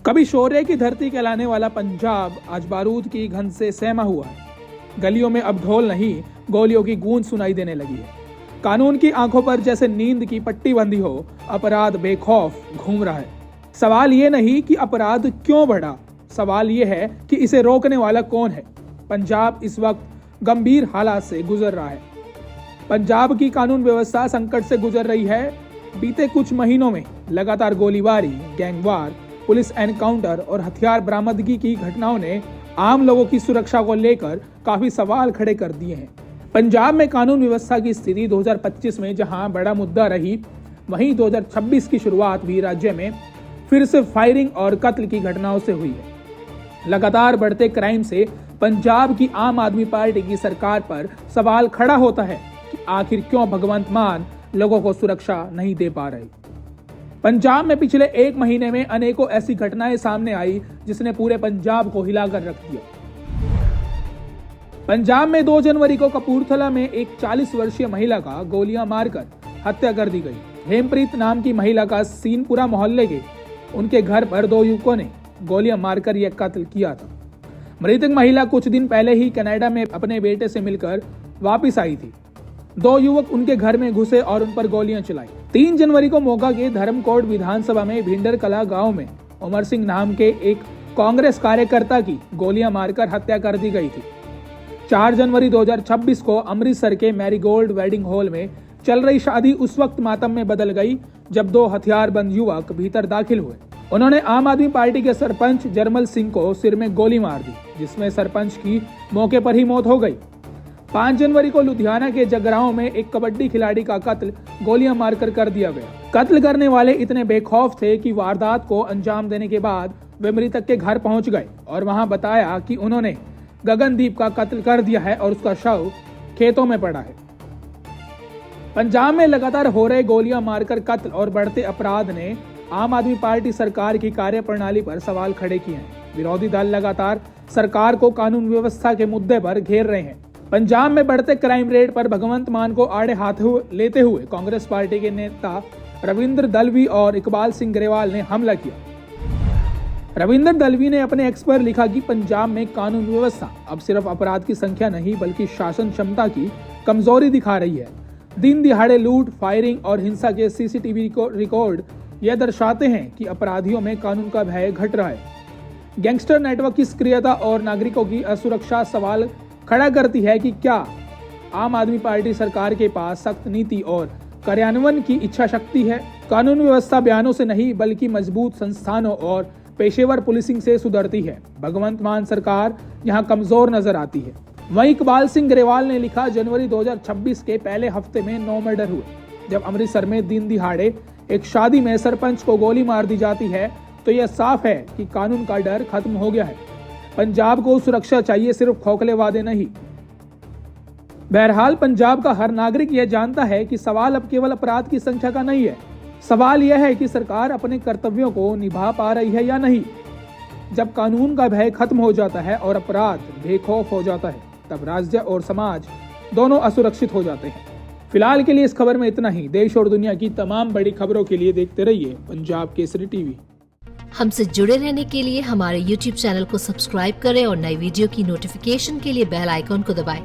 कभी शौर्य की धरती कहलाने वाला पंजाब आज बारूद की गंध से सहमा हुआ है। गलियों में अब ढोल नहीं, गोलियों की गूंज सुनाई देने लगी है। कानून की आंखों पर जैसे नींद की पट्टी बंधी हो, अपराध बेखौफ घूम रहा है। सवाल ये नहीं कि अपराध क्यों बढ़ा, सवाल ये है कि इसे रोकने वाला कौन है। पंजाब इस वक्त गंभीर हालात से गुजर रहा है। पंजाब की कानून व्यवस्था संकट से गुजर रही है। बीते कुछ महीनों में लगातार गोलीबारी, गैंगवार, पुलिस एनकाउंटर और हथियार बरामदगी की घटनाओं ने आम लोगों की सुरक्षा को लेकर काफी सवाल खड़े कर दिए हैं। पंजाब में कानून व्यवस्था की स्थिति 2025 में जहां बड़ा मुद्दा रही, वहीं 2026 की शुरुआत भी राज्य में फिर से फायरिंग और कत्ल की घटनाओं से हुई है। लगातार बढ़ते क्राइम से पंजाब की आम आदमी पार्टी की सरकार पर सवाल खड़ा होता है कि आखिर क्यों भगवंत मान लोगों को सुरक्षा नहीं दे पा रहे। पंजाब में पिछले एक महीने में अनेकों ऐसी घटनाएं सामने आई जिसने पूरे पंजाब को हिलाकर रख दिया। पंजाब में 2 जनवरी को कपूरथला में एक 40 वर्षीय महिला का गोलियां मारकर हत्या कर दी गई। हेमप्रीत नाम की महिला का सीनपुरा मोहल्ले के उनके घर पर 2 युवकों ने गोलियां मारकर यह कत्ल किया था। मृतक महिला कुछ दिन पहले ही कनाडा में अपने बेटे से मिलकर वापस आई थी। 2 युवक उनके घर में घुसे और उन पर गोलियां चलाई। 3 जनवरी को मोगा के धर्मकोट विधानसभा में भिंडर कला गांव में उमर सिंह नाम के एक कांग्रेस कार्यकर्ता की गोलियां मारकर हत्या कर दी गई थी। 4 जनवरी 2026 को अमृतसर के मैरीगोल्ड वेडिंग हॉल में चल रही शादी उस वक्त मातम में बदल गई जब 2 हथियारबंद युवक भीतर दाखिल हुए। उन्होंने आम आदमी पार्टी के सरपंच जरमल सिंह को सिर में गोली मार दी, जिसमें सरपंच की मौके पर ही मौत हो गई। 5 जनवरी को लुधियाना के जगराओं में एक कबड्डी खिलाड़ी का कत्ल गोलियां मारकर कर दिया गया। कत्ल करने वाले इतने बेखौफ थे कि वारदात को अंजाम देने के बाद वे मृतक के घर पहुंच गए और वहां बताया कि उन्होंने गगनदीप का कत्ल कर दिया है और उसका शव खेतों में पड़ा है। पंजाब में लगातार हो रहे गोलियां मारकर कत्ल और बढ़ते अपराध ने आम आदमी पार्टी सरकार की कार्यप्रणाली पर सवाल खड़े किए हैं। विरोधी दल लगातार सरकार को कानून व्यवस्था के मुद्दे पर घेर रहे हैं। पंजाब में बढ़ते क्राइम रेट पर भगवंत मान को आड़े हाथ लेते हुए कांग्रेस पार्टी के नेता रविंद्र दलवी और इकबाल सिंह ग्रेवाल ने हमला किया। रविंद्र दलवी ने अपने एक्स पर लिखा कि पंजाब में कानून व्यवस्था अब सिर्फ अपराध की संख्या नहीं बल्कि शासन क्षमता की कमजोरी दिखा रही है। दिन दिहाड़े लूट, फायरिंग और हिंसा के सीसीटीवी रिकॉर्ड यह दर्शाते हैं कि अपराधियों में कानून का भय घट रहा है। गैंगस्टर नेटवर्क की सक्रियता और नागरिकों की असुरक्षा सवाल खड़ा करती है कि क्या आम आदमी पार्टी सरकार के पास सख्त नीति और कार्यान्वयन की इच्छा शक्ति है। कानून व्यवस्था बयानों से नहीं बल्कि मजबूत संस्थानों और पेशेवर पुलिसिंग से सुधरती है। भगवंत मान सरकार यहाँ कमजोर नजर आती है। वहीं इकबाल सिंह ग्रेवाल ने लिखा, जनवरी 2026 के पहले हफ्ते में 9 मर्डर हुए। जब अमृतसर में दिन दिहाड़े एक शादी में सरपंच को गोली मार दी जाती है तो यह साफ है कि कानून का डर खत्म हो गया है। पंजाब को सुरक्षा चाहिए, सिर्फ खोखले वादे नहीं। बहरहाल पंजाब का हर नागरिक यह जानता है कि सवाल अब केवल अपराध की संख्या का नहीं है। सवाल यह है कि सरकार अपने कर्तव्यों को निभा पा रही है या नहीं। जब कानून का भय खत्म हो जाता है और अपराध बेखौफ हो जाता है, तब राज्य और समाज दोनों असुरक्षित हो जाते हैं। फिलहाल के लिए इस खबर में इतना ही। देश और दुनिया की तमाम बड़ी खबरों के लिए देखते रहिए पंजाब केसरी टीवी। हमसे जुड़े रहने के लिए हमारे YouTube चैनल को सब्सक्राइब करें और नई वीडियो की नोटिफिकेशन के लिए बेल आइकॉन को दबाएं।